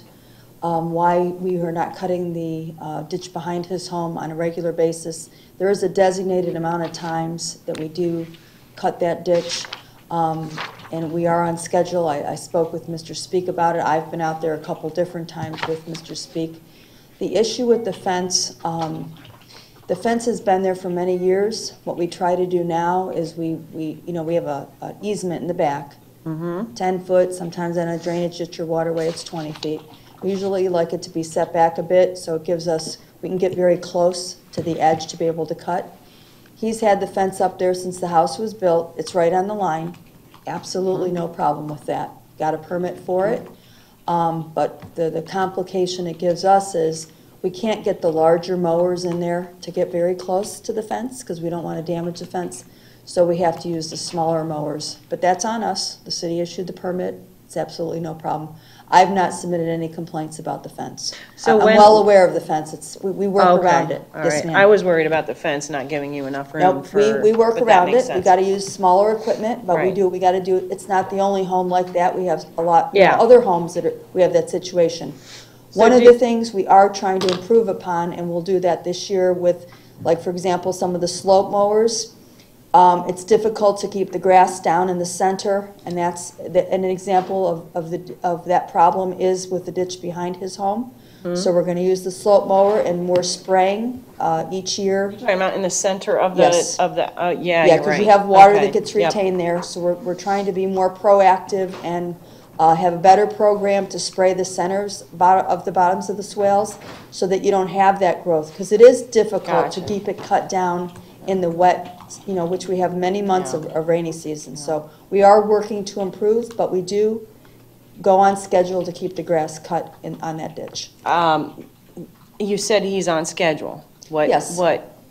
why we are not cutting the ditch behind his home on a regular basis. There is a designated amount of times that we do cut that ditch, and we are on schedule. I spoke with Mr. Speak about it. I've been out there a couple different times with Mr. Speak. The issue with the fence has been there for many years. What we try to do now is we have an easement in the back, 10 foot, sometimes on a drainage ditch or waterway, it's 20 feet. We usually like it to be set back a bit, so it gives us, we can get very close to the edge to be able to cut. He's had the fence up there since the house was built. It's right on the line. Absolutely no problem with that. Got a permit for it. But the complication it gives us is we can't get the larger mowers in there to get very close to the fence because we don't want to damage the fence. So we have to use the smaller mowers. But that's on us. The city issued the permit. It's absolutely no problem. I've not submitted any complaints about the fence. So I'm when- well aware of the fence. We work Okay, around it. all Yes, right. ma'am. I was worried about the fence not giving you enough room Nope, for. we work but that around makes it. We sense. gotta use smaller equipment, but Right. we gotta do, it's not the only home like that. We have a lot, you know, Yeah. other homes we have that situation. So One of do- the things we are trying to improve upon, and we'll do that this year with, like, for example, some of the slope mowers. It's difficult to keep the grass down in the center, and an example of that problem is with the ditch behind his home. Hmm. So we're gonna use the slope mower and more spraying, each year. Talking about in the center of the, Yes. yeah, Yeah, you're right. because you have water Okay, that gets yep. retained there, so we're trying to be more proactive and have a better program to spray the centers of the bottoms of the swales so that you don't have that growth, because it is difficult to Gotcha. keep it cut down in the wet, which we have many months Yeah. of rainy season. So we are working to improve, but we do go on schedule to keep the grass cut on that ditch. You said he's on schedule. Yes.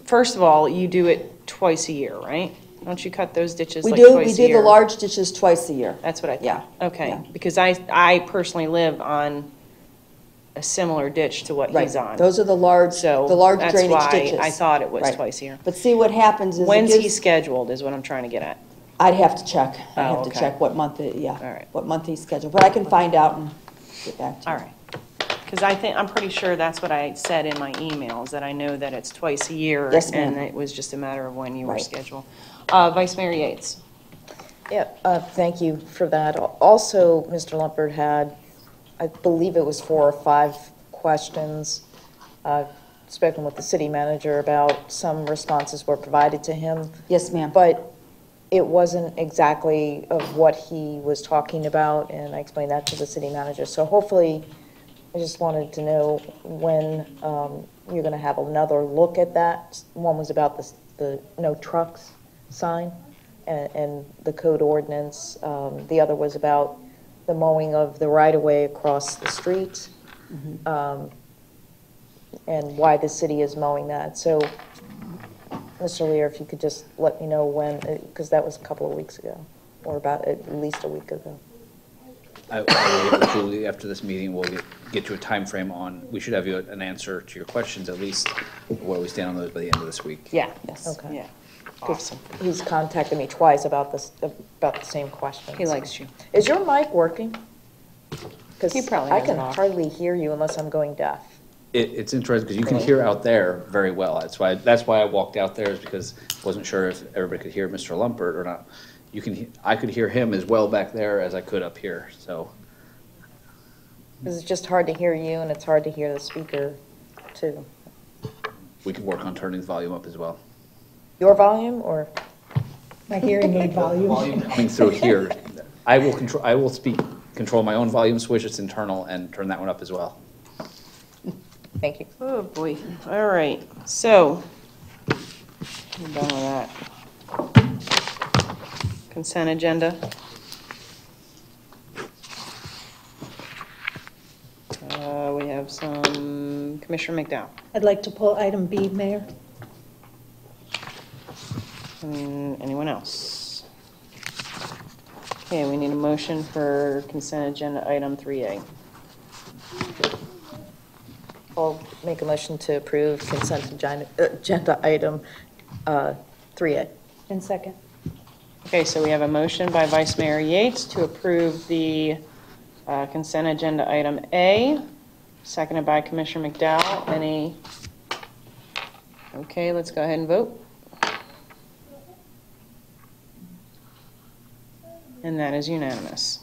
First of all, you do it twice a year, right? Don't you cut those ditches We like do twice a year? the large ditches twice a year. That's what I Yeah, thought. Okay, yeah. because I personally live on a similar ditch to what Right. he's on. Those are the large So drainage ditches. that's why I thought it was Right. twice a year. But see, what happens is When's he scheduled is what I'm trying to get at. I'd have to check. I'd Oh, have to okay. check what month, All right. what month he's scheduled. But I can find out and get back to you. All right. Because I'm pretty sure that's what I said in my emails, that I know that it's twice a year. Yes, ma'am. And it was just a matter of when you were Right. scheduled. Vice Mayor Yates. Yeah, thank you for that. Also, Mr. Lumpert had, I believe it was 4 or 5 questions. I've spoken with the city manager about some responses were provided to him, Yes, ma'am. but it wasn't exactly of what he was talking about, and I explained that to the city manager. So hopefully, I just wanted to know when you're going to have another look at that. One was about the no trucks sign and the code ordinance. The other was about the mowing of the right-of-way across the street, and why the city is mowing that. So, Mr. Lear, if you could just let me know when, because that was a couple of weeks ago, or about at least a week ago. I will get with Julie after this meeting. We'll get you a time frame on, we should have you an answer to your questions, at least where we stand on those by the end of this week. Yeah. Yes. Okay. Yeah. 'Cause he's contacted me twice about the same question. He likes you. Is your mic working? Because He probably I has can it off. hardly hear you unless I'm going deaf. It's interesting because you can hear out there very well. That's why I walked out there, is because I wasn't sure if everybody could hear Mr. Lumpert or not. I could hear him as well back there as I could up here, so. Because it's just hard to hear you and it's hard to hear the speaker too. We can work on turning the volume up as well. Your volume or? My hearing aid volume. Volume coming through here, I will control my own volume switch, it's internal, and turn that one up as well. Thank you. Oh, boy. All right, so, we're done with that. Consent agenda. We have some, Commissioner McDowell. I'd like to pull item B, Mayor. Anyone else? Okay, we need a motion for consent agenda item 3A. I'll make a motion to approve consent agenda item 3A. And second. Okay, so we have a motion by Vice Mayor Yates to approve the consent agenda item A, seconded by Commissioner McDowell. Any? Okay, let's go ahead and vote. And that is unanimous.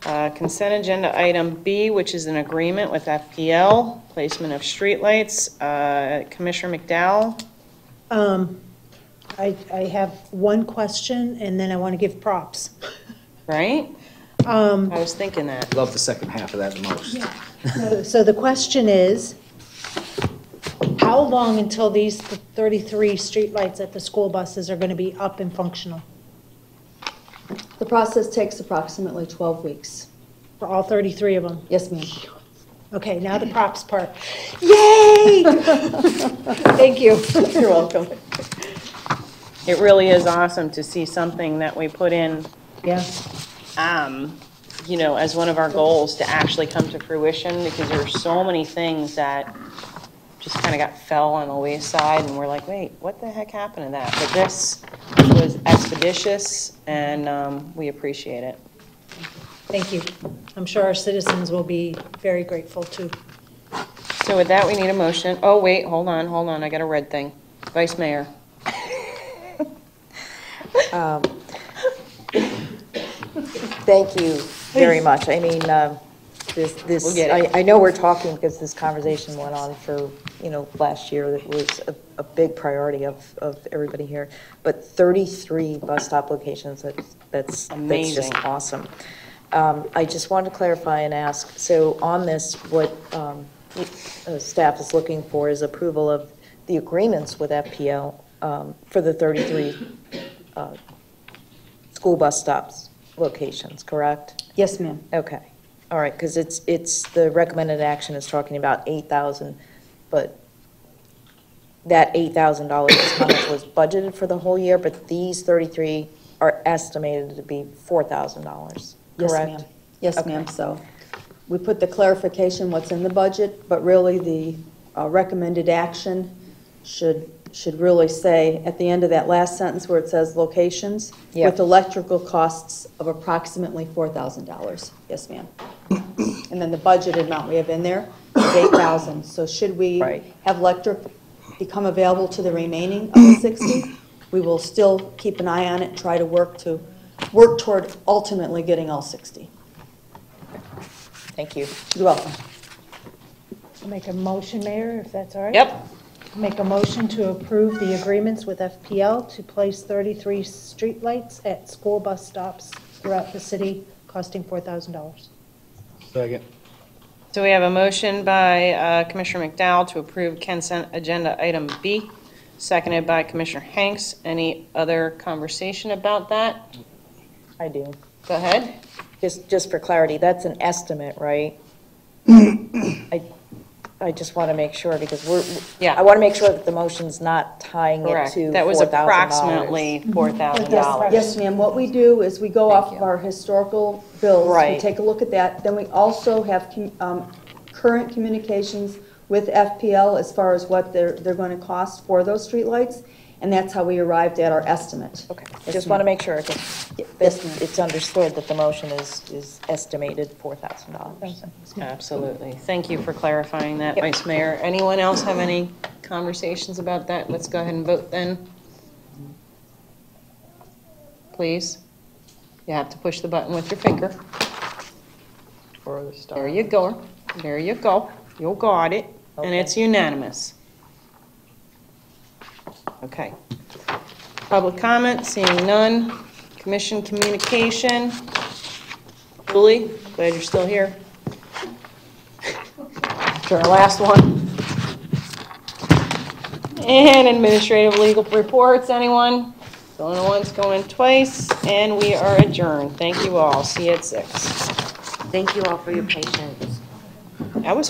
Consent agenda item B, which is an agreement with FPL, placement of streetlights. Commissioner McDowell? I have one question, and then I want to give props. Right? I was thinking that. Love the second half of that the most. So the question is, how long until these 33 streetlights at the school buses are going to be up and functional? The process takes approximately 12 weeks. For all 33 of them? Yes, ma'am. Okay, now the props part. Yay! Thank you. You're welcome. It really is awesome to see something that we put in, Yeah. you know, as one of our goals to actually come to fruition, because there are so many things that just kind of fell on the wayside, and we're like, wait, what the heck happened to that? But this was expeditious, and we appreciate it. Thank you. I'm sure our citizens will be very grateful too. So with that, we need a motion. Oh, wait, hold on, I got a red thing. Vice Mayor. Thank you very much. I mean, We'll get it. I know we're talking because this conversation went on for, last year. That was a big priority of everybody here. But 33 bus stop locations, that's Amazing. just awesome. I just wanted to clarify and ask, so on this, what staff is looking for is approval of the agreements with FPL for the 33 school bus stops locations, correct? Yes, ma'am. Okay, all right, because it's, the recommended action is talking about 8,000, but that $8,000 is how much was budgeted for the whole year, but these 33 are estimated to be $4,000, correct? Yes, ma'am. Yes, Okay. ma'am. So we put the clarification, what's in the budget, but really the recommended action should really say, at the end of that last sentence where it says locations, Yep. with electrical costs of approximately $4,000. Yes, ma'am. And then the budgeted amount we have in there is 8,000. So should we Right. have electric become available to the remaining of the 60, we will still keep an eye on it, try to work toward ultimately getting all 60. Thank you. You're welcome. I'll make a motion, Mayor, if that's all right? Yep. Make a motion to approve the agreements with FPL to place 33 streetlights at school bus stops throughout the city, costing $4,000. Second. So we have a motion by Commissioner McDowell to approve consent agenda item B, seconded by Commissioner Hanks. Any other conversation about that? I do. Go ahead. Just for clarity, that's an estimate, right? I just want to make sure, because Yeah. I want to make sure that the motion's not tying it Correct. to That was $4,000. approximately $4,000. Yes, ma'am. What we do is we go off of our historical bills. Right. We take a look at that. Then we also have current communications with FPL as far as what they're going to cost for those streetlights, and that's how we arrived at our estimate. Okay, Yes, just want to ma'am. make sure that Yes, ma'am. it's understood that the motion is estimated $4,000. Absolutely. Thank you for clarifying that, Yep. Vice Mayor. Anyone else have any conversations about that? Let's go ahead and vote then. Please. You have to push the button with your finger. There you go. There you go. You got it. And Okay. it's unanimous. Okay. Public comment, seeing none. Commission communication. Julie, glad you're still here. To our last one. And administrative legal reports, anyone? Going once, going twice, and we are adjourned. Thank you all. See you at 6. Thank you all for your patience. That was